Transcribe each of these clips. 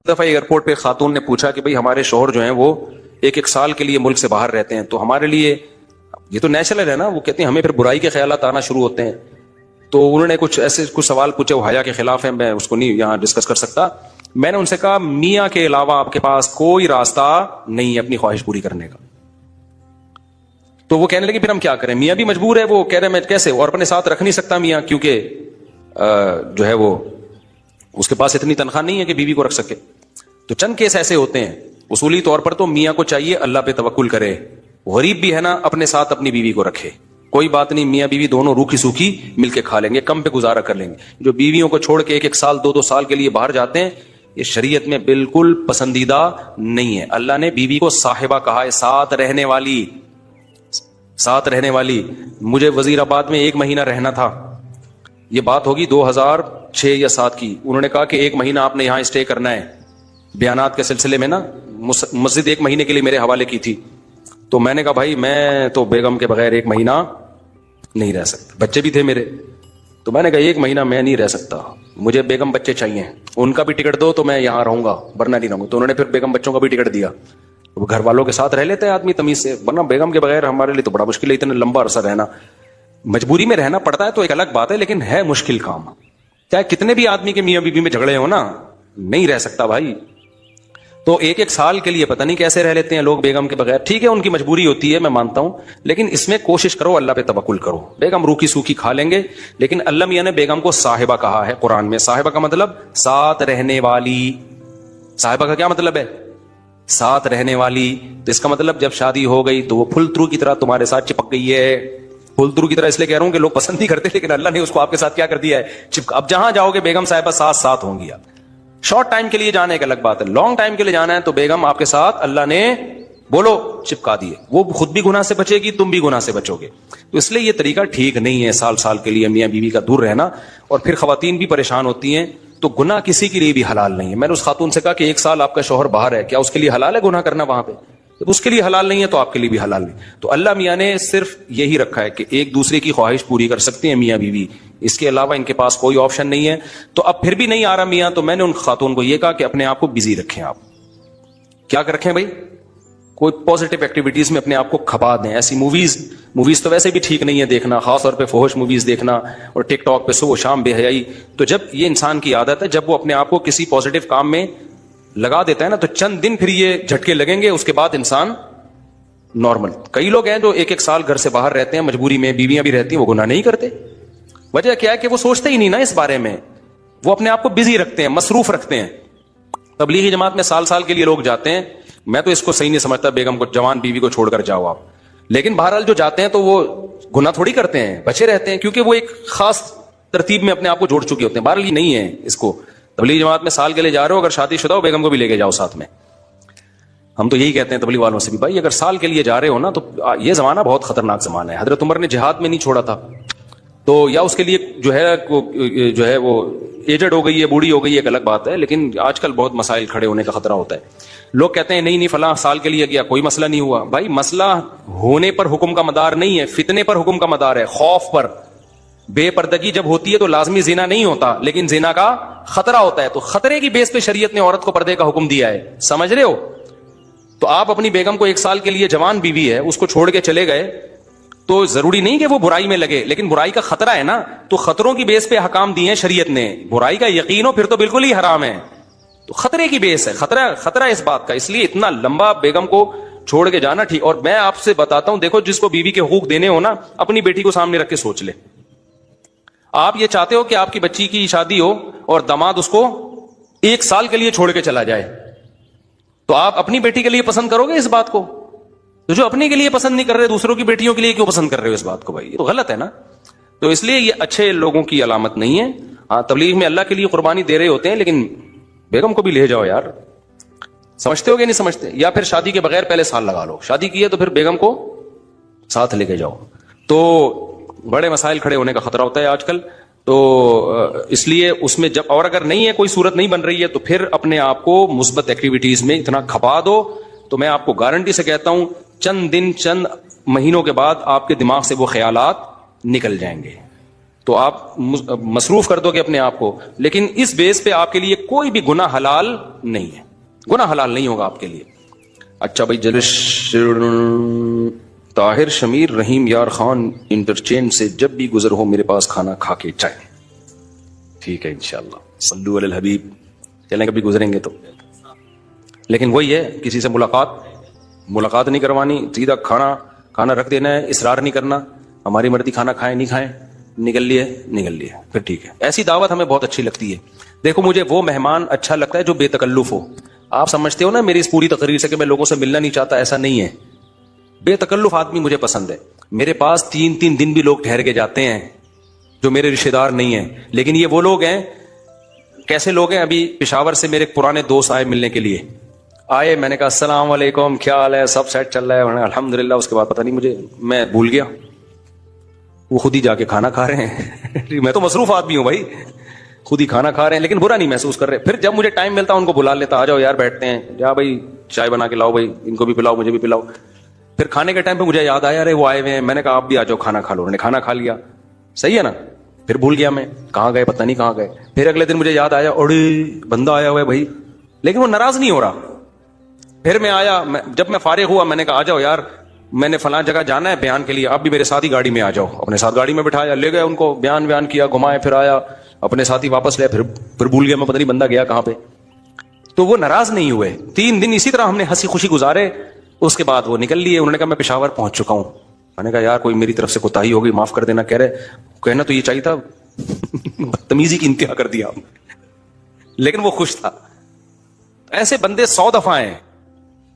دفعہ ایئرپورٹ پہ خاتون نے پوچھا کہ بھئی ہمارے شوہر جو ہیں وہ ایک سال کے لیے ملک سے باہر رہتے ہیں، تو ہمارے لیے یہ تو نیچرل ہے نا، وہ کہتے ہیں ہمیں پھر برائی کے خیالات آنا شروع ہوتے ہیں. تو انہوں نے کچھ سوال پوچھے، وہ حیا کے خلاف ہیں، میں اس کو نہیں یہاں ڈسکس کر سکتا. میں نے ان سے کہا میاں کے علاوہ آپ کے پاس کوئی راستہ نہیں ہے اپنی خواہش پوری کرنے کا. تو وہ کہنے لگے پھر ہم کیا کریں، میاں بھی مجبور ہے. وہ کہہ رہے میں کیسے، اور اپنے ساتھ رکھ نہیں سکتا میاں، کیونکہ جو ہے وہ اس کے پاس اتنی تنخواہ نہیں ہے کہ بیوی کو رکھ سکے. تو چند کیس ایسے ہوتے ہیں. اصولی طور پر تو میاں کو چاہیے اللہ پہ توکل کرے، غریب بھی ہے نا اپنے ساتھ اپنی بیوی کو رکھے. کوئی بات نہیں، میاں بیوی دونوں روکھی سوکھی مل کے کھا لیں گے، کم پہ گزارا کر لیں گے. جو بیویوں کو چھوڑ کے ایک سال دو سال کے لیے باہر جاتے ہیں، یہ شریعت میں بالکل پسندیدہ نہیں ہے. اللہ نے بیوی کو صاحبہ کہا ہے، ساتھ رہنے والی. ساتھ رہنے والی. مجھے وزیر آباد میں 1 مہینہ رہنا تھا، یہ بات ہوگی 2006 یا 7 کی. انہوں نے کہا کہ 1 مہینہ آپ نے یہاں اسٹے کرنا ہے. بیانات کے سلسلے میں نا مسجد 1 مہینے کے لیے میرے حوالے کی تھی. تو میں نے کہا بھائی میں تو بیگم کے بغیر 1 مہینہ نہیں رہ سکتا. بچے بھی تھے میرے، تو میں نے کہا 1 مہینہ میں نہیں رہ سکتا، مجھے بیگم بچے چاہیے، ان کا بھی ٹکٹ دو تو میں یہاں رہوں گا، ورنہ نہیں رہوں گا. تو انہوں نے پھر بیگم بچوں کا بھی ٹکٹ دیا. وہ گھر والوں کے ساتھ رہ لیتے ہیں آدمی تمیز سے، ورنہ بیگم کے بغیر ہمارے لیے تو بڑا مشکل ہے اتنا لمبا عرصہ رہنا. مجبوری میں رہنا پڑتا ہے تو ایک الگ بات ہے، لیکن ہے مشکل کام. چاہے کتنے بھی آدمی کے میاں بیوی میں جھگڑے ہو نا، نہیں رہ سکتا بھائی. تو 1 سال کے لیے پتہ نہیں کیسے رہ لیتے ہیں لوگ بیگم کے بغیر. ٹھیک ہے ان کی مجبوری ہوتی ہے، میں مانتا ہوں، لیکن اس میں کوشش کرو اللہ پہ توکل کرو. بیگم روکی سوکھی کھا لیں گے، لیکن اللہ میاں نے بیگم کو صاحبہ کہا ہے قرآن میں. صاحبہ کا مطلب ساتھ رہنے والی. صاحبہ کا کیا مطلب ہے؟ ساتھ رہنے والی. تو اس کا مطلب جب شادی ہو گئی تو وہ پھل ترو کی طرح تمہارے ساتھ چپک گئی ہے. پھل ترو کی طرح اس لیے کہہ رہا ہوں کہ لوگ پسند نہیں کرتے، لیکن اللہ نے اس کو آپ کے ساتھ کیا کر دیا ہے، اب جہاں جاؤ گے بیگم صاحبہ ساتھ ہوں گی. آپ شارٹ ٹائم کے لیے جانے ایک الگ بات ہے، لانگ ٹائم کے لیے جانا ہے تو بیگم آپ کے ساتھ اللہ نے بولو چپکا دیے. وہ خود بھی گناہ سے بچے گی، تم بھی گناہ سے بچو گے. تو اس لیے یہ طریقہ ٹھیک نہیں ہے سال کے لیے میاں بیوی کا دور رہنا. اور پھر خواتین بھی پریشان ہوتی ہیں. تو گناہ کسی کے لیے بھی حلال نہیں ہے. میں نے اس خاتون سے کہا کہ 1 سال آپ کا شوہر باہر ہے، کیا اس کے لیے حلال ہے گناہ کرنا وہاں پہ؟ جب اس کے لیے حلال نہیں ہے تو آپ کے لیے بھی حلال نہیں. تو اللہ میاں نے صرف یہی رکھا ہے کہ ایک دوسرے کی خواہش پوری کر سکتے ہیں میاں بیوی، اس کے علاوہ ان کے پاس کوئی آپشن نہیں ہے. تو اب پھر بھی نہیں آ رہا میاں، تو میں نے ان خاتون کو یہ کہا کہ اپنے آپ کو بزی رکھیں. آپ کیا رکھیں بھائی؟ کوئی پازیٹیو ایکٹیویٹیز میں اپنے آپ کو کھپا دیں. ایسی موویز تو ویسے بھی ٹھیک نہیں ہے دیکھنا، خاص طور پہ فحش موویز دیکھنا، اور ٹک ٹاک پہ صبح و شام بے حیائی. تو جب یہ انسان کی عادت ہے، جب وہ اپنے آپ کو کسی پازیٹیو کام میں لگا دیتا ہے نا، تو چند دن پھر یہ جھٹکے لگیں گے، اس کے بعد انسان نارمل. کئی لوگ ہیں جو 1 سال گھر سے باہر رہتے ہیں، مجبوری میں بیویاں بھی رہتی ہیں، وہ گناہ نہیں کرتے. وجہ کیا ہے کہ وہ سوچتے ہی نہیں نا اس بارے میں، وہ اپنے آپ کو بزی رکھتے ہیں، مصروف رکھتے ہیں. تبلیغی جماعت میں سال کے لیے لوگ جاتے ہیں. میں تو اس کو صحیح نہیں سمجھتا، بیگم کو، جوان بیوی کو چھوڑ کر جاؤ آپ. لیکن بہرحال جو جاتے ہیں تو وہ گناہ تھوڑی کرتے ہیں، بچے رہتے ہیں، کیونکہ وہ ایک خاص ترتیب میں اپنے آپ کو جوڑ چکے ہوتے ہیں. بہرحال یہ نہیں ہے اس کو. تبلیغی جماعت میں سال کے لیے جا رہے ہو، اگر شادی شدہ ہو بیگم کو بھی لے کے جاؤ ساتھ میں. ہم تو یہی کہتے ہیں تبلیغ والوں سے بھی، بھائی اگر سال کے لیے جا رہے ہو نا، تو یہ زمانہ بہت خطرناک زمانہ ہے. حضرت عمر نے جہاد میں نہیں چھوڑا تھا، تو یا اس کے لیے جو ہے وہ ایجڈ ہو گئی ہے، بوڑھی ہو گئی ہے، ایک الگ بات ہے. لیکن آج کل بہت مسائل کھڑے ہونے کا خطرہ ہوتا ہے. لوگ کہتے ہیں نہیں فلاں سال کے لیے گیا، کوئی مسئلہ نہیں ہوا. بھائی مسئلہ ہونے پر حکم کا مدار نہیں ہے، فتنے پر حکم کا مدار ہے، خوف پر. بے پردگی جب ہوتی ہے تو لازمی زنا نہیں ہوتا، لیکن زنا کا خطرہ ہوتا ہے. تو خطرے کی بیس پہ شریعت نے عورت کو پردے کا حکم دیا ہے. سمجھ رہے ہو؟ تو آپ اپنی بیگم کو 1 سال کے لیے، جوان بیوی ہے، اس کو چھوڑ کے چلے گئے، تو ضروری نہیں کہ وہ برائی میں لگے، لیکن برائی کا خطرہ ہے نا. تو خطروں کی بیس پہ احکام دیے ہیں شریعت نے. برائی کا یقین ہو پھر تو بالکل ہی حرام ہے. تو خطرے کی بیس ہے، خطرہ اس بات کا. اس لیے اتنا لمبا بیگم کو چھوڑ کے جانا ٹھیک. اور میں آپ سے بتاتا ہوں، دیکھو جس کو بیوی کے حقوق دینے ہو نا، اپنی بیٹی کو سامنے رکھ کے سوچ لے. آپ یہ چاہتے ہو کہ آپ کی بچی کی شادی ہو اور داماد اس کو 1 سال کے لیے چھوڑ کے چلا جائے، تو آپ اپنی بیٹی کے لیے پسند کرو گے اس بات کو؟ تو جو اپنے کے لیے پسند نہیں کر رہے، دوسروں کی بیٹیوں کے لیے کیوں پسند کر رہے ہو اس بات کو؟ بھائی یہ تو غلط ہے نا. تو اس لیے یہ اچھے لوگوں کی علامت نہیں ہے. ہاں تبلیغ میں اللہ کے لیے قربانی دے رہے ہوتے ہیں، لیکن بیگم کو بھی لے جاؤ یار. سمجھتے ہو کہ نہیں سمجھتے؟ یا پھر شادی کے بغیر پہلے سال لگا لو، شادی کی ہے تو پھر بیگم کو ساتھ لے کے جاؤ. تو بڑے مسائل کھڑے ہونے کا خطرہ ہوتا ہے آج کل. تو اس لیے اس میں جب، اور اگر نہیں ہے، کوئی صورت نہیں بن رہی ہے، تو پھر اپنے آپ کو مثبت ایکٹیویٹیز میں اتنا کھپا دو. تو میں آپ کو گارنٹی سے کہتا ہوں چند دن، چند مہینوں کے بعد آپ کے دماغ سے وہ خیالات نکل جائیں گے. تو آپ مصروف کر دو گے اپنے آپ کو, لیکن اس بیس پہ آپ کے لیے کوئی بھی گناہ حلال نہیں ہے, گناہ حلال نہیں ہوگا آپ کے لیے. اچھا بھائی, طاہر شمیر رحیم یار خان انٹرچینج سے جب بھی گزر ہو میرے پاس کھانا کھا کے جائیں. ٹھیک ہے انشاءاللہ, صلو علی الحبیب. چلیں کبھی گزریں گے تو, لیکن وہی ہے, کسی سے ملاقات نہیں کروانی, سیدھا کھانا رکھ دینا ہے, اصرار نہیں کرنا, ہماری مرضی کھانا کھائیں نہیں کھائیں, نکل لیے پھر ٹھیک ہے. ایسی دعوت ہمیں بہت اچھی لگتی ہے. دیکھو مجھے وہ مہمان اچھا لگتا ہے جو بے تکلف ہو. آپ سمجھتے ہو نا میری اس پوری تقریر سے کہ میں لوگوں سے ملنا نہیں چاہتا, ایسا نہیں ہے. بے تکلف آدمی مجھے پسند ہے. میرے پاس 3 دن بھی لوگ ٹھہر کے جاتے ہیں جو میرے رشتے دار نہیں ہیں, لیکن یہ وہ لوگ ہیں. کیسے لوگ ہیں؟ ابھی پشاور سے میرے پرانے دوست آئے ملنے کے لیے, آئے, میں نے کہا السلام علیکم, کیا حال ہے, سب سیٹ چل رہا ہے, الحمدللہ. اس کے بعد پتہ نہیں میں بھول گیا, وہ خود ہی جا کے کھانا کھا رہے ہیں. میں تو مصروف آدمی ہوں بھائی, خود ہی کھانا کھا رہے ہیں, لیکن برا نہیں محسوس کر رہے. پھر جب مجھے ٹائم ملتا ان کو بلا لیتا, آ جاؤ یار بیٹھتے ہیں, جا بھائی چائے بنا کے لاؤ, بھائی ان کو بھی پلاؤ مجھے بھی پلاؤ. پھر کھانے کے ٹائم پہ مجھے یاد آیا, ارے وہ آئے ہوئے ہیں, میں نے کہا آپ بھی آ جاؤ کھانا کھا لو. انہوں نے کھانا کھا لیا, صحیح ہے نا. پھر بھول گیا میں کہاں گئے, پتہ نہیں کہاں گئے. پھر اگلے دن مجھے یاد آیا, اڑے بندہ آیا ہوا ہے بھائی, لیکن وہ ناراض نہیں ہو رہا. پھر میں آیا, جب میں فارغ ہوا میں نے کہا آ جاؤ یار, میں نے فلاں جگہ جانا ہے بیان کے لیے, آپ بھی میرے ساتھ ہی گاڑی میں آ جاؤ. اپنے ساتھ گاڑی میں بٹھایا, لے گئے ان کو, بیان کیا, گھمائے, پھر آیا اپنے ساتھ ہی واپس لے. پھر بھول گیا میں, پتہ نہیں بندہ گیا کہاں پہ. تو وہ ناراض نہیں ہوئے. 3 دن اسی طرح ہم نے ہنسی خوشی گزارے. اس کے بعد وہ نکل لیے. انہوں نے کہا میں پشاور پہنچ چکا ہوں. میں نے کہا یار کوئی میری طرف سے کوتاہی ہو گئی, معاف کر دینا. کہہ رہے کہنا تو یہ چاہیے تھا, بدتمیزی کی انتہا کر دیا. لیکن وہ خوش تھا. ایسے بندے 100 دفعہ ہیں.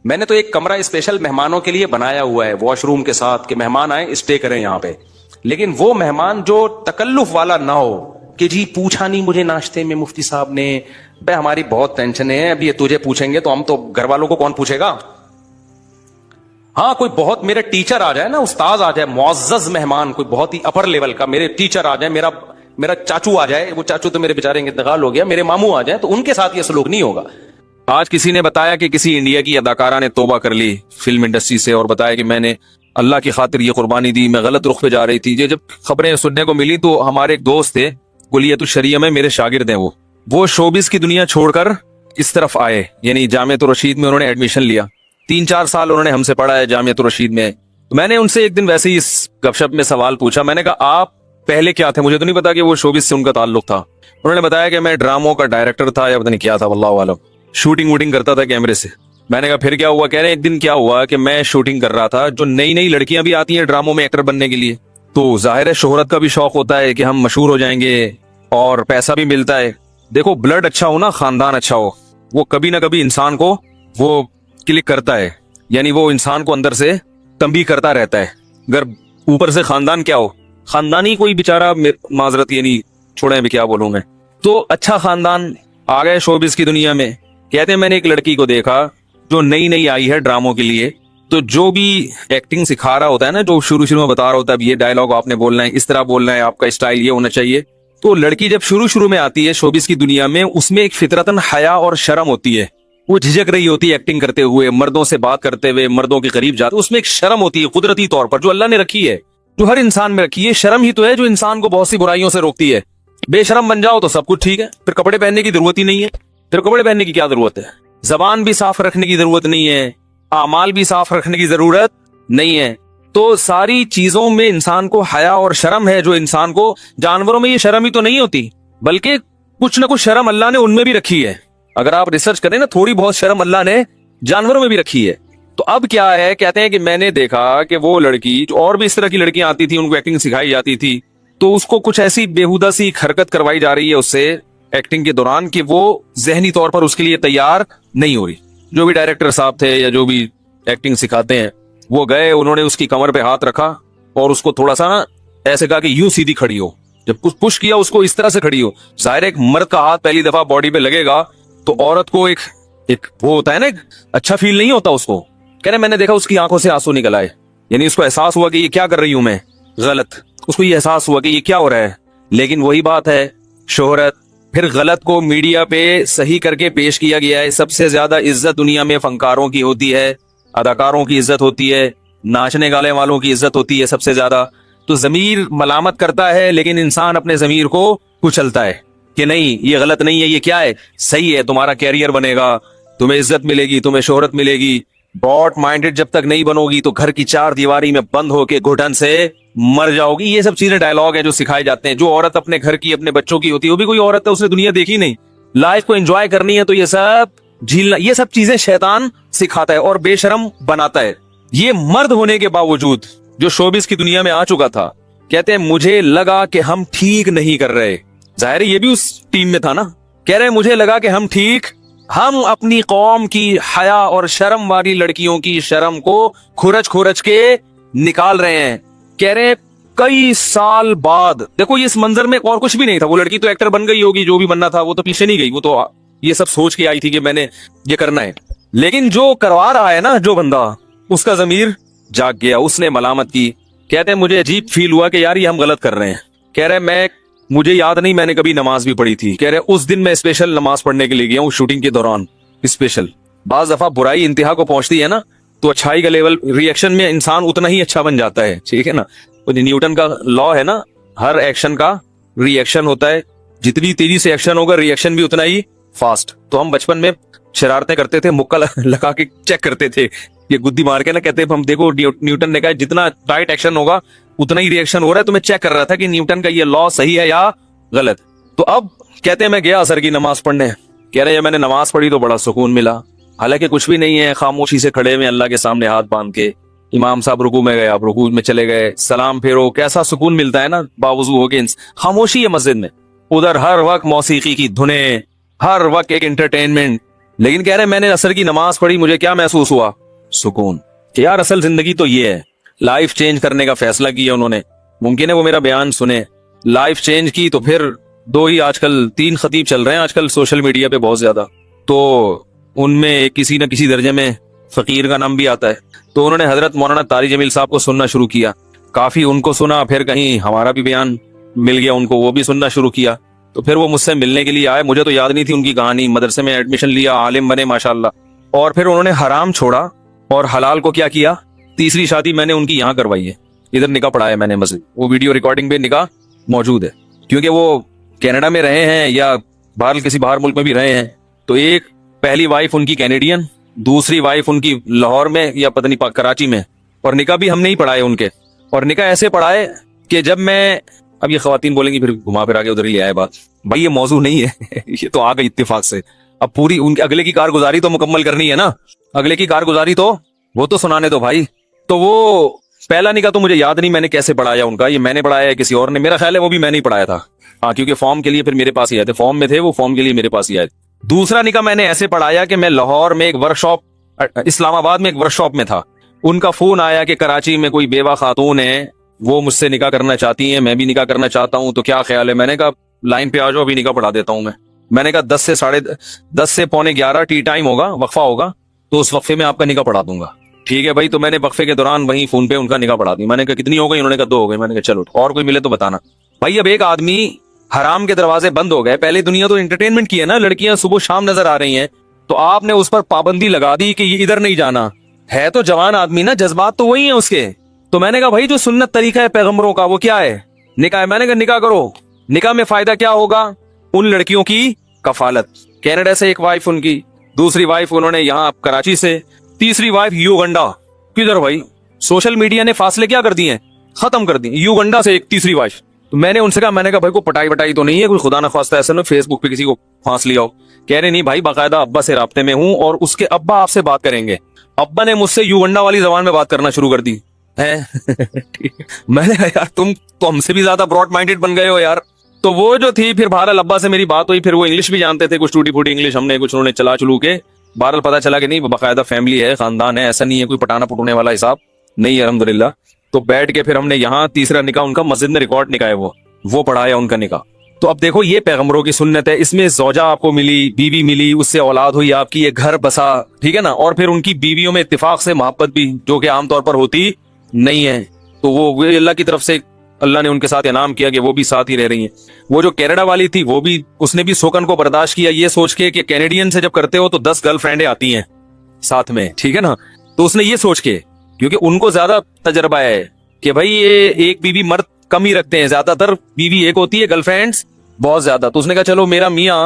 میں نے تو ایک کمرہ اسپیشل مہمانوں کے لیے بنایا ہوا ہے, واش روم کے ساتھ, کہ مہمان آئے اسٹے کریں یہاں پہ. لیکن وہ مہمان جو تکلف والا نہ ہو کہ جی پوچھا نہیں مجھے ناشتے میں مفتی صاحب نے, بھائی ہماری بہت ٹینشن ہے, ابھی تجھے پوچھیں گے تو ہم تو گھر والوں کو کون پوچھے گا. ہاں کوئی بہت میرے ٹیچر آ جائے نا, استاد آ جائے, معزز مہمان, کوئی بہت ہی اپر لیول کا میرے ٹیچر آ جائے, میرا چاچو آ جائے, وہ چاچو تو میرے بیچارے انتقال ہو گیا, میرے ماموں آ جائیں, تو ان کے ساتھ یہ سلوک نہیں ہوگا. آج کسی نے بتایا کہ کسی انڈیا کی اداکارہ نے توبہ کر لی فلم انڈسٹری سے, اور بتایا کہ میں نے اللہ کی خاطر یہ قربانی دی, میں غلط رخ پہ جا رہی تھی. یہ جب خبریں سننے کو ملی تو ہمارے ایک دوست تھے کلیت الشریعہ میں, میرے شاگرد ہیں, وہ شوبز کی دنیا چھوڑ کر اس طرف آئے, یعنی جامعۃ الرشید میں انہوں نے ایڈمیشن لیا. 3-4 سال انہوں نے ہم سے پڑھا ہے جامعۃ الرشید میں. تو میں نے ان سے ایک دن ویسے ہی اس گپ شپ میں سوال پوچھا, میں نے کہا آپ پہلے کیا تھے؟ مجھے تو نہیں پتا کہ وہ شوبز سے ان کا تعلق تھا. انہوں نے بتایا کہ میں ڈراموں کا ڈائریکٹر تھا, یا پتہ نہیں کیا تھا, واللہ عالم, شوٹنگ ووٹنگ کرتا تھا کیمرے سے. میں نے کہا پھر کیا ہوا؟ کہہ رہے ایک دن کیا ہوا کہ میں شوٹنگ کر رہا تھا, جو نئی لڑکیاں بھی آتی ہیں ڈراموں میں ایکٹر بننے کے لیے, تو ظاہر ہے شہرت کا بھی شوق ہوتا ہے کہ ہم مشہور ہو جائیں گے اور پیسہ بھی ملتا ہے. دیکھو بلڈ اچھا ہو نا, خاندان اچھا ہو, وہ کبھی نہ کبھی انسان کو وہ کلک کرتا ہے, یعنی وہ انسان کو اندر سے تنبیہ کرتا رہتا ہے. اگر اوپر سے خاندان کیا ہو, خاندانی کوئی بیچارہ, معذرت یعنی چھوڑیں بھی کیا بولوں میں, تو اچھا خاندان آ گئے شوبز کی دنیا میں. کہتے ہیں میں نے ایک لڑکی کو دیکھا جو نئی آئی ہے ڈراموں کے لیے, تو جو بھی ایکٹنگ سکھا رہا ہوتا ہے نا, جو شروع میں بتا رہا ہوتا ہے یہ ڈائلاگ آپ نے بولنا ہے, اس طرح بولنا ہے, آپ کا اسٹائل یہ ہونا چاہیے, تو لڑکی جب شروع میں آتی ہے شوبز کی دنیا میں, اس میں ایک فطرتاً حیا اور شرم ہوتی ہے. وہ جھجک رہی ہوتی ہے ایکٹنگ کرتے ہوئے, مردوں سے بات کرتے ہوئے, مردوں کے قریب جاتے, اس میں ایک شرم ہوتی ہے قدرتی طور پر, جو اللہ نے رکھی ہے, جو ہر انسان میں رکھی ہے. شرم ہی تو ہے جو انسان کو بہت سی برائیوں سے روکتی ہے. بے شرم بن جاؤ تو سب کچھ ٹھیک ہے, پھر کپڑے پہننے کی ضرورت ہی نہیں ہے. پھر کپڑے پہننے کی کیا ضرورت ہے؟ زبان بھی صاف رکھنے کی ضرورت نہیں ہے, اعمال بھی صاف رکھنے کی ضرورت نہیں ہے. تو ساری چیزوں میں انسان کو حیا اور شرم ہے, جو انسان کو, جانوروں میں یہ شرم ہی تو نہیں ہوتی, بلکہ کچھ نہ کچھ شرم اللہ نے ان میں بھی رکھی ہے. اگر آپ ریسرچ کریں نا, تھوڑی بہت شرم اللہ نے جانوروں میں بھی رکھی ہے. تو اب کیا ہے, کہتے ہیں کہ میں نے دیکھا کہ وہ لڑکی, جو اور بھی اس طرح کی لڑکیاں آتی تھی, ان کو ایکٹنگ سکھائی جاتی تھی, تو اس کو کچھ ایسی بےہودہ سی حرکت کروائی جا رہی ہے اس سے ایکٹنگ کے دوران, کہ وہ ذہنی طور پر اس کے لیے تیار نہیں ہو رہی. جو بھی ڈائریکٹر صاحب تھے یا جو بھی ایکٹنگ سکھاتے ہیں, وہ گئے, انہوں نے اس کی کمر پہ ہاتھ رکھا اور اس کو تھوڑا سا نا ایسے کہا کہ یوں سیدھی کھڑی ہو. جب پش کیا اس کو اس طرح سے کھڑی ہو, ظاہر ایک مرد کا ہاتھ پہلی دفعہ باڈی پہ لگے گا تو عورت کو ایک وہ ہوتا ہے نا, اچھا فیل نہیں ہوتا اس کو. کہہ رہے میں نے دیکھا اس کی آنکھوں سے آنسو نکل آئے, یعنی اس کو احساس ہوا کہ یہ کیا کر رہی ہوں میں غلط, اس کو یہ احساس ہوا کہ یہ کیا ہو رہا ہے. لیکن وہی بات ہے, شہرت, پھر غلط کو میڈیا پہ صحیح کر کے پیش کیا گیا ہے. سب سے زیادہ عزت دنیا میں فنکاروں کی ہوتی ہے, اداکاروں کی عزت ہوتی ہے, ناچنے گانے والوں کی عزت ہوتی ہے سب سے زیادہ. تو ضمیر ملامت کرتا ہے لیکن انسان اپنے ضمیر کو کچلتا ہے کہ نہیں یہ غلط نہیں ہے, یہ کیا ہے, صحیح ہے, تمہارا کیریئر بنے گا, تمہیں عزت ملے گی, تمہیں شہرت ملے گی. براڈ مائنڈڈ جب تک نہیں بنو گی تو گھر کی چار دیواری میں بند ہو کے گھٹن سے مر جاؤ گی. یہ سب چیزیں ڈائلاگ ہیں جو سکھائے جاتے ہیں. جو عورت اپنے گھر کی اپنے بچوں کی ہوتی ہے وہ بھی کوئی عورت ہے, اس نے دنیا دیکھی نہیں, لائف کو انجوائے کرنی ہے تو یہ سب جھیلنا, یہ سب چیزیں شیطان سکھاتا ہے اور بے شرم بناتا ہے. یہ مرد ہونے کے باوجود جو شوبز کی دنیا میں آ چکا تھا, کہتے ہیں مجھے لگا کہ ہم ٹھیک نہیں کر رہے. ظاہر یہ بھی اس ٹیم میں تھا نا. کہہ رہے مجھے لگا کہ ہم اپنی قوم کی حیا اور شرم والی لڑکیوں کی شرم کو کھرچ کے نکال رہے ہیں. کہہ رہے کئی سال بعد دیکھو اس منظر میں اور کچھ بھی نہیں تھا. وہ لڑکی تو ایکٹر بن گئی ہوگی, جو بھی بننا تھا وہ تو پیچھے نہیں گئی, وہ تو یہ سب سوچ کے آئی تھی کہ میں نے یہ کرنا ہے. لیکن جو کروا رہا ہے نا جو بندہ, اس کا ضمیر جاگ گیا, اس نے ملامت کی. کہتے ہیں مجھے عجیب فیل ہوا کہ یار یہ ہم غلط کر رہے ہیں. کہہ رہے مجھے یاد نہیں میں نے کبھی نماز بھی پڑھی تھی. کہہ رہے اس دن میں اسپیشل نماز پڑھنے کے لیے گیا ہوں شوٹنگ کے دوران اسپیشل. بعض دفعہ برائی انتہا کو پہنچتی ہے نا تو اچھائی کا لیول ریئیکشن میں انسان اتنا ہی اچھا بن جاتا ہے, ٹھیک ہے نا. نیوٹن کا لا ہے نا, ہر ایکشن کا ریئیکشن ہوتا ہے, جتنی تیزی سے ایکشن ہوگا ریئیکشن بھی اتنا ہی فاسٹ. تو ہم بچپن میں شرارتیں کرتے تھے, مکہ لگا کے چیک کرتے تھے, یہ گدی مار کے نا کہتے ہم دیکھو نیوٹن نے کہا جتنا ٹائٹ ایکشن ہوگا اتنا ہی ریئیکشن ہو رہا ہے. تو میں چیک کر رہا تھا کہ نیوٹن کا یہ لا صحیح ہے یا غلط. تو اب کہتے ہیں میں گیا اثر کی نماز پڑھنے. کہہ رہے ہیں میں نے نماز پڑھی تو بڑا سکون ملا, حالانکہ کچھ بھی نہیں ہے, خاموشی سے کھڑے ہوئے اللہ کے سامنے ہاتھ باندھ کے. امام صاحب رکوع میں گئے, آپ رکوع میں چلے گئے, سلام پھیرو, کیسا سکون ملتا ہے نا باوضو ہو کے. خاموشی ہے مسجد میں, ادھر ہر وقت موسیقی کی دھنیں, ہر وقت ایک انٹرٹینمنٹ. لیکن کہہ رہے میں نے اثر کی نماز پڑھی, مجھے کیا محسوس ہوا, سکون. کہ یار اصل زندگی تو یہ ہے. لائف چینج کرنے کا فیصلہ کیا انہوں نے. ممکن ہے وہ میرا بیان سنے, لائف چینج کی تو پھر 3 خطیب چل رہے ہیں آج کل سوشل میڈیا پہ بہت زیادہ, تو ان میں کسی نہ کسی درجے میں فقیر کا نام بھی آتا ہے. تو انہوں نے حضرت مولانا طارق جمیل صاحب کو سننا شروع کیا, کافی ان کو سنا, پھر کہیں ہمارا بھی بیان مل گیا ان کو, وہ بھی سننا شروع کیا. تو پھر وہ مجھ سے ملنے کے لیے آئے, مجھے تو یاد نہیں تھی ان کی کہانی. مدرسے میں ایڈمیشن لیا, عالم بنے ماشاءاللہ, اور پھر انہوں نے حرام چھوڑا اور حلال کو کیا کیا. تیسری شادی میں نے ان کی یہاں کروائی ہے, ادھر نکاح پڑھایا میں نے مسجد, وہ ویڈیو ریکارڈنگ پہ نکاح موجود ہے. کیونکہ وہ کینیڈا میں رہے ہیں یا کسی باہر ملک میں بھی رہے ہیں. تو ایک پہلی وائف ان کی کینیڈین, دوسری وائف ان کی لاہور میں یا پتہ نہیں کراچی میں, اور نکاح بھی ہم نے ہی پڑھائے ان کے. اور نکاح ایسے پڑھائے کہ جب میں, اب یہ خواتین بولیں گی پھر گھما پھر آگے ادھر ہی لے آئے بات, بھائی یہ موضوع نہیں ہے یہ تو آ گئی اتفاق سے. اب پوری ان کے اگلے کی کارگزاری تو مکمل کرنی ہے نا, اگلے کی کارگزاری تو وہ تو سنانے دو بھائی. تو وہ پہلا نکاح تو مجھے یاد نہیں میں نے کیسے پڑھایا ان کا, یہ میں نے پڑھایا ہے کسی اور نے, میرا خیال ہے وہ بھی میں نے پڑھایا تھا. ہاں کیونکہ فارم کے لیے پھر میرے پاس ہی آئے تھے, فارم میں تھے وہ, فارم کے لیے میرے پاس ہی آئے. دوسرا نکاح میں نے ایسے پڑھایا کہ میں لاہور میں ایک ورک شاپ, اسلام آباد میں ایک ورک شاپ میں تھا. ان کا فون آیا کہ کراچی میں کوئی بیوہ خاتون ہے, وہ مجھ سے نکاح کرنا چاہتی ہیں, میں بھی نکاح کرنا چاہتا ہوں, تو کیا خیال ہے. میں نے کہا لائن پہ آ جاؤ, ابھی نکاح پڑھا دیتا ہوں میں نے کہا 10 سے 10:45 ٹی ٹائم ہوگا, وقفہ ہوگا, تو اس وقفے میں آپ کا نکاح پڑھا دوں گا. ٹھیک ہے بھائی. تو میں نے وقفے کے دوران وہیں فون پہ ان کا نکاح پڑھا دی. میں نے کہا کتنی ہو گئی, انہوں نے کہا 2 ہو گئی. میں نے کہا چلو اور کوئی ملے تو بتانا. بھائی اب ایک آدمی, حرام کے دروازے بند ہو گئے. پہلے دنیا تو انٹرٹینمنٹ کی ہے نا, لڑکیاں صبح شام نظر آ رہی ہیں, تو آپ نے اس پر پابندی لگا دی کہ یہ ادھر نہیں جانا. ہے تو جوان آدمی نا, جذبات تو وہی ہیں اس کے. تو میں نے کہا بھائی جو سنت طریقہ ہے پیغمبروں کا وہ کیا ہے, نکاح ہے. میں نے کہا نکاح کرو. نکاح میں فائدہ کیا ہوگا, ان لڑکیوں کی کفالت. کینیڈا سے ایک وائف ان کی, دوسری وائف انہوں نے یہاں کراچی سے, تیسری وائف یوگنڈا. کدھر بھائی, سوشل میڈیا نے فاصلے کیا کر دیے ہیں, ختم کر دیے. یوگنڈا سے ایک تیسری وائف. تو میں نے ان سے کہا, میں نے کہا بھائی کو پٹائی وٹائی تو نہیں ہے, کوئی خدا نہ خواستہ ایسا نہ فیس بک پہ کسی کو پھانس لیا ہو. کہہ رہے نہیں بھائی, باقاعدہ ابا سے رابطے میں ہوں اور اس کے ابا آپ سے بات کریں گے. ابا نے مجھ سے یوگنڈا والی زبان میں بات کرنا شروع کر دی ہے. میں نے کہا یار تم تو ہم سے بھی زیادہ براڈ مائنڈڈ بن گئے ہو یار. تو وہ جو تھی پھر بہرحال ابا سے میری بات ہوئی, پھر وہ انگلش بھی جانتے تھے, کچھ ٹوٹی پھوٹی انگلش ہم نے کچھ انہوں نے چلا چلو کے بہرحال پتا چلا کہ نہیں باقاعدہ فیملی ہے, خاندان ہے, ایسا نہیں ہے کوئی پٹانا پٹونے والا حساب نہیں ہے الحمدللہ. تو بیٹھ کے پھر ہم نے یہاں تیسرا نکاح ان کا مسجد میں ریکارڈ نکاح ہے, وہ پڑھایا ان کا نکاح. تو اب دیکھو یہ پیغمبروں کی سنت ہے, اس میں زوجہ آپ کو ملی, بیوی ملی, اس سے اولاد ہوئی آپ کی, ایک گھر بسا, ٹھیک ہے نا. اور پھر ان کی بیویوں میں اتفاق سے محبت بھی, جو کہ عام طور پر ہوتی نہیں ہے. تو وہ اللہ کی طرف سے اللہ نے ان کے ساتھ انعام کیا کہ وہ بھی ساتھ ہی رہ رہی ہیں. وہ جو کینیڈا والی تھی وہ بھی, اس نے بھی سوکن کو برداشت کیا, یہ سوچ کے کہ کینیڈین سے جب کرتے ہو تو 10 گرل فرینڈیں آتی ہیں ساتھ میں, ٹھیک ہے نا. تو اس نے یہ سوچ کے, کیونکہ ان کو زیادہ تجربہ ہے, کہ بھائی یہ ایک بیوی مرد کم ہی رکھتے ہیں, زیادہ تر بیوی ایک ہوتی ہے, گرل فرینڈس بہت زیادہ. تو اس نے کہا چلو میرا میاں,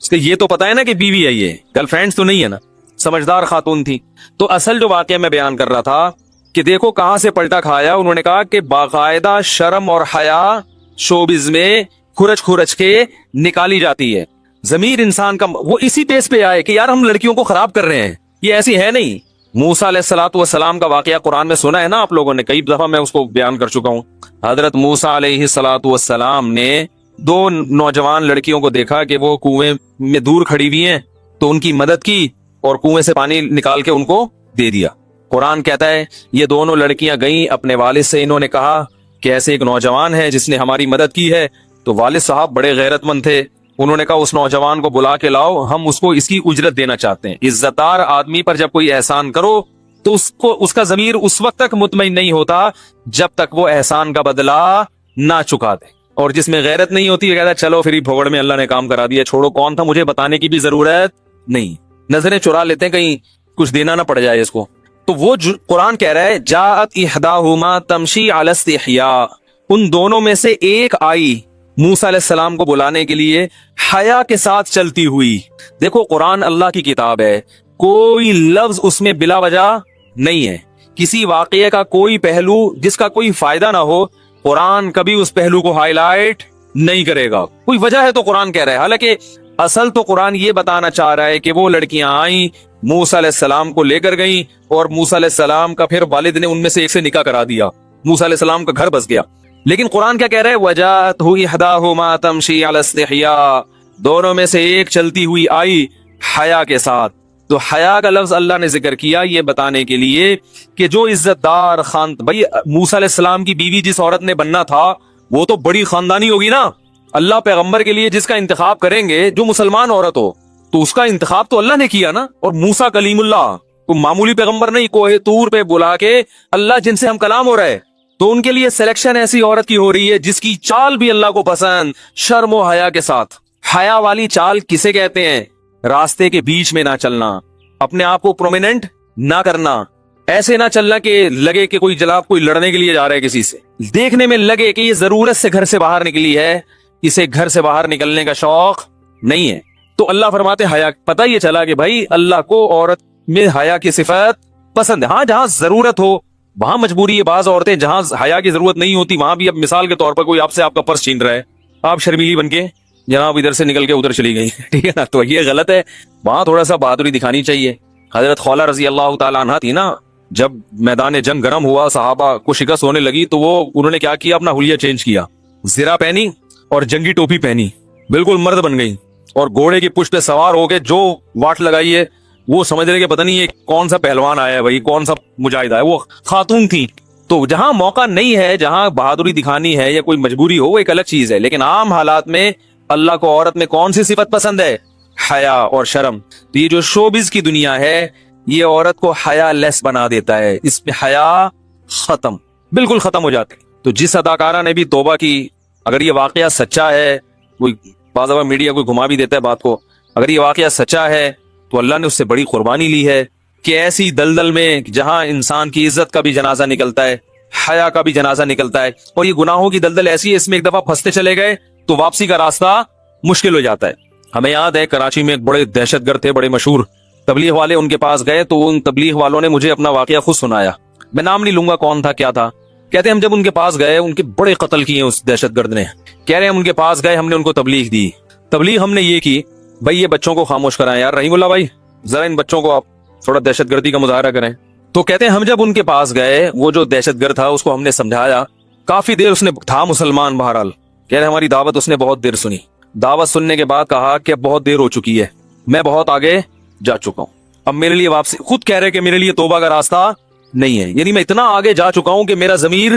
اس کے یہ تو پتا ہے نا کہ بیوی ہے, یہ گرل فرینڈس تو نہیں ہے نا, سمجھدار خاتون تھی. تو اصل جو واقعہ میں بیان کر رہا تھا کہ دیکھو کہاں سے پلٹا کھایا. انہوں نے کہا کہ باقاعدہ شرم اور حیا شوبز میں کھرچ کھرچ کے نکالی جاتی ہے. ضمیر انسان کا وہ اسی پیس پہ آئے کہ یار ہم لڑکیوں کو خراب کر رہے ہیں, یہ ایسی ہے نہیں. موسیٰ علیہ الصلوۃ والسلام کا واقعہ قرآن میں سنا ہے نا آپ لوگوں نے, کئی دفعہ میں اس کو بیان کر چکا ہوں. حضرت موسیٰ علیہ الصلوۃ والسلام نے دو نوجوان لڑکیوں کو دیکھا کہ وہ کنویں میں دور کھڑی ہوئی ہیں, تو ان کی مدد کی اور کنویں سے پانی نکال کے ان کو دے دیا. قرآن کہتا ہے یہ دونوں لڑکیاں گئیں اپنے والد سے, انہوں نے کہا کہ ایسے ایک نوجوان ہے جس نے ہماری مدد کی ہے. تو والد صاحب بڑے غیرت مند تھے, انہوں نے کہا اس نوجوان کو بلا کے لاؤ, ہم اس کو اس کی اجرت دینا چاہتے ہیں. عزت دار آدمی پر جب کوئی احسان کرو تو اس کا ضمیر اس وقت تک مطمئن نہیں ہوتا جب تک وہ احسان کا بدلہ نہ چکا دے. اور جس میں غیرت نہیں ہوتی, کہتا چلو پھر بھوگڑ میں اللہ نے کام کرا دیا, چھوڑو کون تھا, مجھے بتانے کی بھی ضرورت نہیں. نظریں چرا لیتے ہیں کہیں کچھ دینا نہ پڑ جائے اس کو. تو وہ قرآن کہہ رہا ہے جاءت احداہما تمشی علی استحیاء, ان دونوں میں سے ایک آئی موسیٰ علیہ السلام کو بلانے کے لیے حیا کے ساتھ چلتی ہوئی. دیکھو قرآن اللہ کی کتاب ہے, کوئی لفظ اس میں بلا وجہ نہیں ہے. کسی واقعے کا کوئی پہلو جس کا کوئی فائدہ نہ ہو, قرآن کبھی اس پہلو کو ہائی لائٹ نہیں کرے گا. کوئی وجہ ہے تو قرآن کہہ رہا ہے. حالانکہ اصل تو قرآن یہ بتانا چاہ رہا ہے کہ وہ لڑکیاں آئیں, موسیٰ علیہ السلام کو لے کر گئیں, اور موسیٰ علیہ السلام کا پھر والد نے ان میں سے ایک سے نکاح کرا دیا, موسیٰ علیہ السلام کا گھر بس گیا. لیکن قرآن کیا کہہ رہا ہے وجاءتہ احداہما تمشی علی استحیاء, دونوں میں سے ایک چلتی ہوئی آئی حیا کے ساتھ. تو حیا کا لفظ اللہ نے ذکر کیا یہ بتانے کے لیے کہ جو عزت دار بھائی موسیٰ علیہ السلام کی بیوی جس عورت نے بننا تھا وہ تو بڑی خاندانی ہوگی نا. اللہ پیغمبر کے لیے جس کا انتخاب کریں گے جو مسلمان عورت ہو, تو اس کا انتخاب تو اللہ نے کیا نا. اور موسیٰ کلیم اللہ, کوئی معمولی پیغمبر نہیں, کوہ طور پہ بلا کے اللہ جن سے ہم کلام ہو رہا ہے, تو ان کے لیے سلیکشن ایسی عورت کی ہو رہی ہے جس کی چال بھی اللہ کو پسند, شرم و حیا کے ساتھ. حیا والی چال کسے کہتے ہیں؟ راستے کے بیچ میں نہ چلنا, اپنے آپ کو پرومیننٹ نہ کرنا, ایسے نہ چلنا کہ لگے کہ کوئی جناب کوئی لڑنے کے لیے جا رہا ہے کسی سے, دیکھنے میں لگے کہ یہ ضرورت سے گھر سے باہر نکلی ہے, اسے گھر سے باہر نکلنے کا شوق نہیں ہے. تو اللہ فرماتے حیا, پتہ یہ چلا کہ بھائی اللہ کو عورت میں حیا کی صفت پسند ہے. ہاں جہاں ضرورت ہو وہاں مجبوری ہے, بعض عورتیں جہاں حیا کی ضرورت نہیں ہوتی وہاں بھی, اب مثال کے طور پر کوئی آپ سے آپ کا پرس چھین رہا ہے, آپ شرمیلی بن کے جناب ادھر سے نکل کے ادھر چلی گئی, ٹھیک ہے نا, تو یہ غلط ہے. وہاں تھوڑا سا بہادری دکھانی چاہیے. حضرت خولہ رضی اللہ تعالیٰ عنہ تھی نا, جب میدان جنگ گرم ہوا, صحابہ کو شکست ہونے لگی, تو وہ انہوں نے کیا کیا, اپنا حلیہ چینج کیا, زرہ پہنی اور جنگی ٹوپی پہنی, بالکل مرد بن گئی, اور گھوڑے کی پشت پہ سوار ہو کے جو واٹ لگائی ہے وہ سمجھ رہے کہ پتہ نہیں یہ کون سا پہلوان آیا ہے بھائی, کون سا مجاہد ہے. وہ خاتون تھی. تو جہاں موقع نہیں ہے, جہاں بہادری دکھانی ہے یا کوئی مجبوری ہو, وہ ایک الگ چیز ہے. لیکن عام حالات میں اللہ کو عورت میں کون سی صفت پسند ہے؟ حیا اور شرم. تو یہ جو شوبز کی دنیا ہے یہ عورت کو حیا لیس بنا دیتا ہے, اس میں حیا ختم, بالکل ختم ہو جاتی. تو جس اداکارہ نے بھی توبہ کی, اگر یہ واقعہ سچا ہے, کوئی بعض دفعہ میڈیا کوئی گھما بھی دیتا ہے بات کو, اگر یہ واقعہ سچا ہے تو اللہ نے اس سے بڑی قربانی لی ہے کہ ایسی دلدل میں جہاں انسان کی عزت کا بھی جنازہ نکلتا ہے, حیا کا بھی جنازہ نکلتا ہے, اور یہ گناہوں کی دلدل ایسی ہے اس میں ایک دفعہ پھنستے چلے گئے تو واپسی کا راستہ مشکل ہو جاتا ہے. ہمیں یاد ہے کراچی میں ایک بڑے دہشت گرد تھے, بڑے مشہور, تبلیغ والے ان کے پاس گئے تو ان تبلیغ والوں نے مجھے اپنا واقعہ خود سنایا, میں نام نہیں لوں گا کون تھا کیا تھا. کہتے ہیں ہم جب ان کے پاس گئے, ان کے بڑے قتل کیے اس دہشت گرد نے, کہہ رہے ہیں ہم ان کے پاس گئے, ہم نے ان کو تبلیغ دی. تبلیغ ہم نے یہ کی بھائی یہ بچوں کو خاموش کرائیں, یار رحیم اللہ بھائی ذرا ان بچوں کو آپ تھوڑا دہشت گردی کا مظاہرہ کریں. تو کہتے ہیں ہم جب ان کے پاس گئے, وہ جو دہشت گرد تھا اس کو ہم نے سمجھایا, کافی دیر اس نے تھا مسلمان, بہرحال کہہ رہے ہماری دعوت اس نے بہت دیر سنی. دعوت سننے کے بعد کہا کہ بہت دیر ہو چکی ہے, میں بہت آگے جا چکا ہوں, اب میرے لیے واپسی. خود کہہ رہے کہ میرے لیے توبہ کا راستہ نہیں ہے, یعنی میں اتنا آگے جا چکا ہوں کہ میرا ضمیر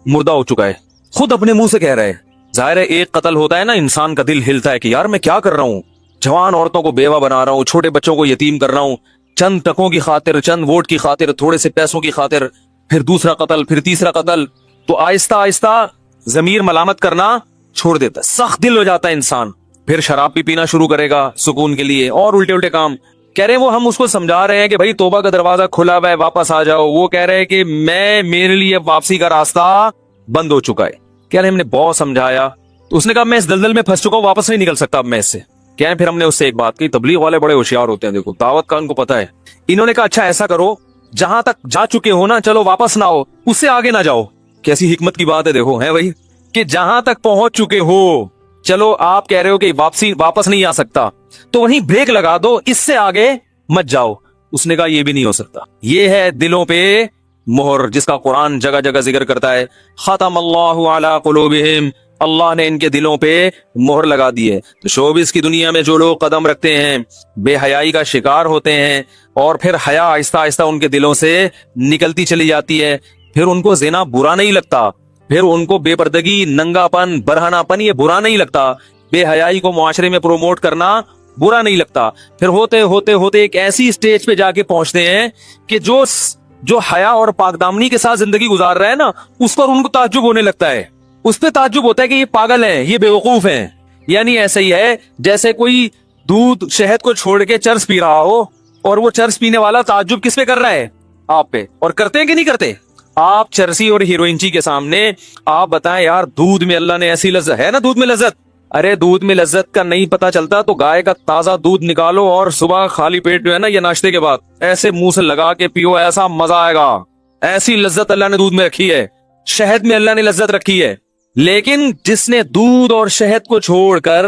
مردہ ہو چکا ہے. خود اپنے منہ سے کہہ رہے ہیں. ظاہر ہے ایک قتل ہوتا ہے نا, انسان کا دل ہلتا ہے کہ یار میں کیا کر رہا ہوں, جوان عورتوں کو بیوہ بنا رہا ہوں, چھوٹے بچوں کو یتیم کر رہا ہوں, چند ٹکوں کی خاطر, چند ووٹ کی خاطر, تھوڑے سے پیسوں کی خاطر, پھر دوسرا قتل, پھر تیسرا قتل. تو آہستہ آہستہ ضمیر ملامت کرنا چھوڑ دیتا ہے, سخت دل ہو جاتا ہے انسان, پھر شراب بھی پینا شروع کرے گا سکون کے لیے, اور الٹے الٹے کام. کہہ رہے ہیں وہ ہم اس کو سمجھا رہے ہیں کہ بھائی توبہ کا دروازہ کھلا ہوا ہے واپس آ جاؤ. وہ کہہ رہے ہیں کہ میرے لیے واپسی کا راستہ بند ہو چکا ہے. کہہ رہے ہیں ہم نے بہت سمجھایا تو اس نے کہا میں اس دلدل میں پھنس چکا ہوں, واپس نہیں نکل سکتا اب میں اس سے. کیا ہے پھر ہم نے اس سے ایک بات کی, تبلیغ والے بڑے ہوشیار ہوتے ہیں, دیکھو دعوت کا ان کو پتا ہے. انہوں نے کہا اچھا ایسا کرو, جہاں تک جا چکے ہو نا چلو واپس نہ ہو, اس سے آگے نہ جاؤ. کیسی حکمت کی بات ہے دیکھو, ہے بھائی, کہ جہاں تک پہنچ چکے ہو چلو آپ کہہ رہے ہو کہ واپس نہیں آ سکتا تو وہیں بریک لگا دو, اس سے آگے مت جاؤ. اس نے کہا یہ بھی نہیں ہو سکتا. یہ ہے دلوں پہ مہر جس کا قرآن جگہ جگہ ذکر کرتا ہے, ختم اللہ علی قلوبہم, اللہ نے ان کے دلوں پہ مہر لگا دی ہے. تو شوبز کی دنیا میں جو لوگ قدم رکھتے ہیں بے حیائی کا شکار ہوتے ہیں اور پھر حیا آہستہ آہستہ ان کے دلوں سے نکلتی چلی جاتی ہے, پھر ان کو زنا برا نہیں لگتا, پھر ان کو بے پردگی, ننگا پن, برہنہ پن یہ برا نہیں لگتا, بے حیائی کو معاشرے میں پروموٹ کرنا برا نہیں لگتا. پھر ہوتے ہوتے ہوتے ایک ایسی سٹیج پہ جا کے پہنچتے ہیں کہ جو حیا اور پاک دامنی کے ساتھ زندگی گزار رہا ہے نا, اس پر ان کو تعجب ہونے لگتا ہے. اس پہ تعجب ہوتا ہے کہ یہ پاگل ہیں, یہ بیوقوف ہیں. یعنی ایسا ہی ہے جیسے کوئی دودھ شہد کو چھوڑ کے چرس پی رہا ہو اور وہ چرس پینے والا تعجب کس پہ کر رہا ہے, آپ پہ. اور کرتے ہیں کہ نہیں کرتے آپ چرسی اور ہیروئنچی کے سامنے آپ بتائیں یار دودھ میں اللہ نے ایسی لذت ہے نا, دودھ میں لذت, ارے دودھ میں لذت کا نہیں پتا چلتا تو گائے کا تازہ دودھ نکالو اور صبح خالی پیٹ جو ہے نا یہ ناشتے کے بعد ایسے منہ سے لگا کے پیو, ایسا مزہ آئے گا. ایسی لذت اللہ نے دودھ میں رکھی ہے, شہد میں اللہ نے لذت رکھی ہے. لیکن جس نے دودھ اور شہد کو چھوڑ کر,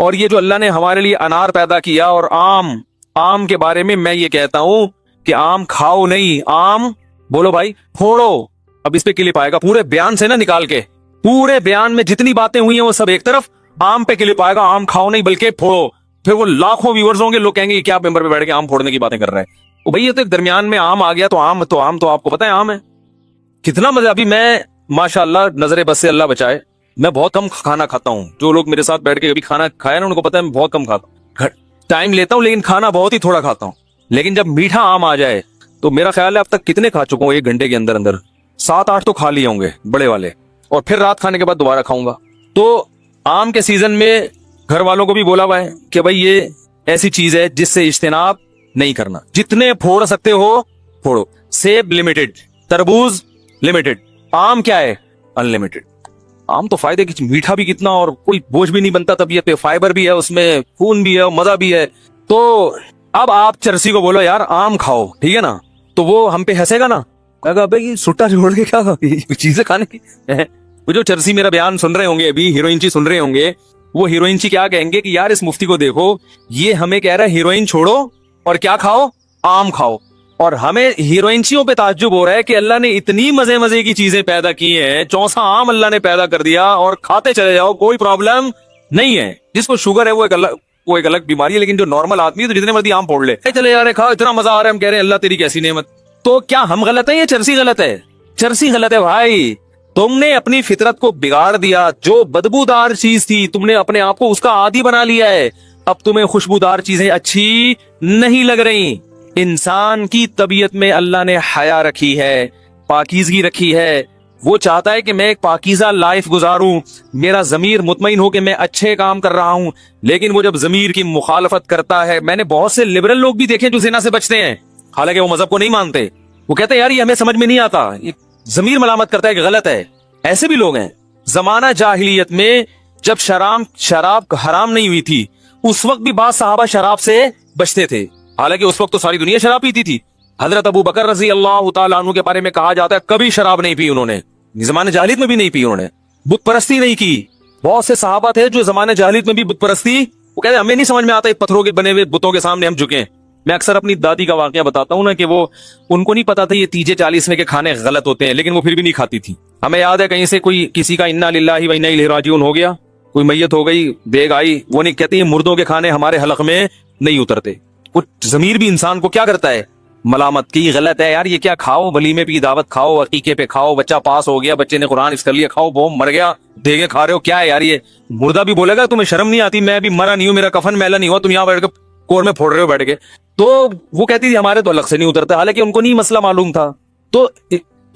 اور یہ جو اللہ نے ہمارے لیے انار پیدا کیا, اور آم کے بارے میں یہ کہتا ہوں کہ آم کھاؤ نہیں, آم بولو بھائی پھوڑو. اب اس پہ کلپ آئے گا پورے بیان سے نا نکال کے, پورے بیان میں جتنی باتیں ہوئی ہیں وہ سب ایک طرف, آم پہ کلپ آئے گا, آم کھاؤ نہیں بلکہ پھوڑو. پھر وہ لاکھوں ویورز ہوں گے, لوگ کہیں گے کیا ممبر پہ بیٹھ کے آم پھوڑنے کی باتیں کر رہے ہیں. بھائی یہ تو ایک درمیان میں آم آ گیا تو آم تو آپ کو پتا ہے آم ہے کتنا مزہ. ابھی میں ماشاء اللہ نظر بس سے اللہ بچائے میں بہت کم کھانا کھاتا ہوں. جو لوگ میرے ساتھ بیٹھ کے کبھی کھانا کھایا نا ان کو پتا ہے میں بہت کم کھاتا ہوں, ٹائم لیتا ہوں لیکن کھانا بہت ہی تھوڑا کھاتا ہوں. لیکن جب میٹھا آم آ جائے تو میرا خیال ہے اب تک کتنے کھا چکا ہوں, 1 گھنٹے کے اندر 7-8 تو کھا لیے ہوں گے بڑے والے, اور پھر رات کھانے کے بعد دوبارہ کھاؤں گا. تو آم کے سیزن میں گھر والوں کو بھی بولا ہوا ہے کہ بھائی یہ ایسی چیز ہے جس سے اجتناب نہیں کرنا, جتنے پھوڑ سکتے ہو پھوڑو. سیب لمیٹڈ, تربوز لمیٹڈ, آم کیا ہے ان لمیٹڈ. آم تو فائدے کی, میٹھا بھی کتنا اور کوئی بوجھ بھی نہیں بنتا طبیعت پہ, فائبر بھی ہے اس میں, خون بھی ہے, مزہ بھی ہے. تو اب آپ چرسی کو بولو یار آم کھاؤ, ٹھیک ہے نا, تو وہ ہم پہ ہنسے گا نا, کہا بھائی سٹا چھوڑ کے کیا چیزیں کھانے کی. وہ جو چرسی میرا بیان سن رہے ہوں گے, ابھی ہیروئنچی سن رہے ہوں گے, وہ ہیروئنچی کیا کہیں گے کہ یار اس مفتی کو دیکھو, یہ ہمیں کہہ رہا ہے ہیروئن چھوڑو اور کیا کھاؤ, آم کھاؤ. اور ہمیں ہیروئنچیوں پہ تعجب ہو رہا ہے کہ اللہ نے اتنی مزے کی چیزیں پیدا کی ہیں, 64 آم اللہ نے پیدا کر دیا اور کھاتے چلے جاؤ, کوئی پرابلم نہیں ہے. جس کو شوگر ہے وہ ایک الگ بیماری ہے, لیکن جو نارمل آدمی ہے تو جتنے مرضی آم پھوڑ لے, چلے جا رہے کھاؤ, اتنا مزہ آ رہا ہے, ہم کہہ رہے ہیں اللہ تیری کیسی نعمت. تو کیا ہم غلط ہیں یا چرسی غلط ہے؟ چرسی غلط ہے بھائی. تم نے اپنی فطرت کو بگاڑ دیا, جو بدبودار چیز تھی تم نے اپنے آپ کو اس کا عادی بنا لیا ہے. اب تمہیں خوشبودار چیزیں اچھی نہیں لگ رہی. انسان کی طبیعت میں اللہ نے حیا رکھی ہے, پاکیزگی رکھی ہے. وہ چاہتا ہے کہ میں ایک پاکیزہ لائف گزاروں, میرا ضمیر مطمئن ہو کہ میں اچھے کام کر رہا ہوں. لیکن وہ جب ضمیر کی مخالفت کرتا ہے, میں نے بہت سے لبرل لوگ بھی دیکھے جو زنا سے بچتے ہیں, حالانکہ وہ مذہب کو نہیں مانتے. وہ کہتے ہیں یار یہ ہمیں سمجھ میں نہیں آتا, ضمیر ملامت کرتا ہے کہ غلط ہے. ایسے بھی لوگ ہیں. زمانہ جاہلیت میں جب شراب حرام نہیں ہوئی تھی, اس وقت بھی بعض صحابہ شراب سے بچتے تھے, حالانکہ اس وقت تو ساری دنیا شراب پیتی تھی. حضرت ابو بکر رضی اللہ تعالیٰ عنہ کے بارے میں کہا جاتا ہے کبھی شراب نہیں پی انہوں نے, زمانہ جاہلیت میں بھی نہیں پی انہوں نے, بت پرستی نہیں کی. بہت سے صحابہ تھے جو زمانہ جاہلیت میں بھی بت پرستی, وہ کہتے ہیں ہمیں نہیں سمجھ میں آتا پتھروں کے بنے ہوئے بتوں کے سامنے ہم جھکیں. میں اکثر اپنی دادی کا واقعہ بتاتا ہوں نا کہ وہ ان کو نہیں پتا تھا یہ تیجے 40 میں کے کھانے غلط ہوتے ہیں, لیکن وہ پھر بھی نہیں کھاتی تھی. ہمیں یاد ہے کہیں سے کوئی کسی کا انا للہ و انا الیہ راجعون ہو گیا, کوئی میت ہو گئی, دیگ آئی, وہ نہیں کہتی مردوں کے کھانے ہمارے حلق میں نہیں اترتے. کچھ ضمیر بھی انسان کو کیا کرتا ہے, ملامت کی, غلط ہے یار یہ کیا کھاؤ, ولیمے پہ دعوت کھاؤ, عقیقے پہ کھاؤ, بچہ پاس ہو گیا, بچے نے قرآن حفظ کر لیا, کھاؤ, بوم مر گیا, دیگے کھا رہے ہو, کیا ہے یار یہ. مردہ بھی بولے گا تمہیں شرم نہیں آتی, میں بھی مرا نہیں ہوں, میرا کفن میلا نہیں ہوا, تم یہاں بیٹھ کے کور میں پھوڑ رہے ہو بیٹھ کے. تو وہ کہتی تھی ہمارے تو الگ سے نہیں اترتا, حالانکہ ان کو نہیں مسئلہ معلوم تھا. تو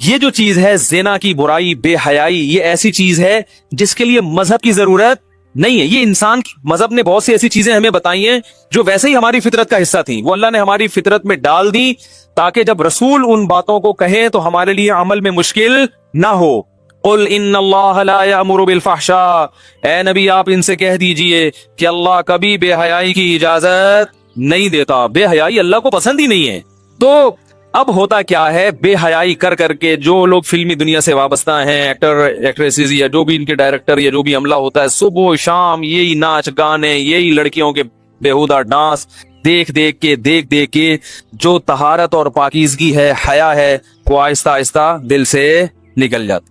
یہ جو چیز ہے زنا کی برائی, بے حیائی, یہ ایسی چیز ہے جس کے لیے مذہب کی ضرورت نہیں ہے. یہ انسان مذہب نے بہت سی ایسی چیزیں ہمیں بتائی ہیں جو ویسے ہی ہماری فطرت کا حصہ تھیں, وہ اللہ نے ہماری فطرت میں ڈال دی تاکہ جب رسول ان باتوں کو کہیں تو ہمارے لیے عمل میں مشکل نہ ہو. قل ان اللہ لا یأمر بالفحشاء, اے نبی آپ ان سے کہہ دیجئے کہ اللہ کبھی بے حیائی کی اجازت نہیں دیتا. بے حیائی اللہ کو پسند ہی نہیں ہے. تو اب ہوتا کیا ہے, بے حیائی کر کر کے جو لوگ فلمی دنیا سے وابستہ ہیں, ایکٹر ایکٹریسز یا جو بھی ان کے ڈائریکٹر یا جو بھی عملہ ہوتا ہے, صبح و شام یہی ناچ گانے, یہی لڑکیوں کے بیہودہ ڈانس دیکھ دیکھ کے جو طہارت اور پاکیزگی ہے, حیا ہے, وہ آہستہ آہستہ دل سے نکل جاتا.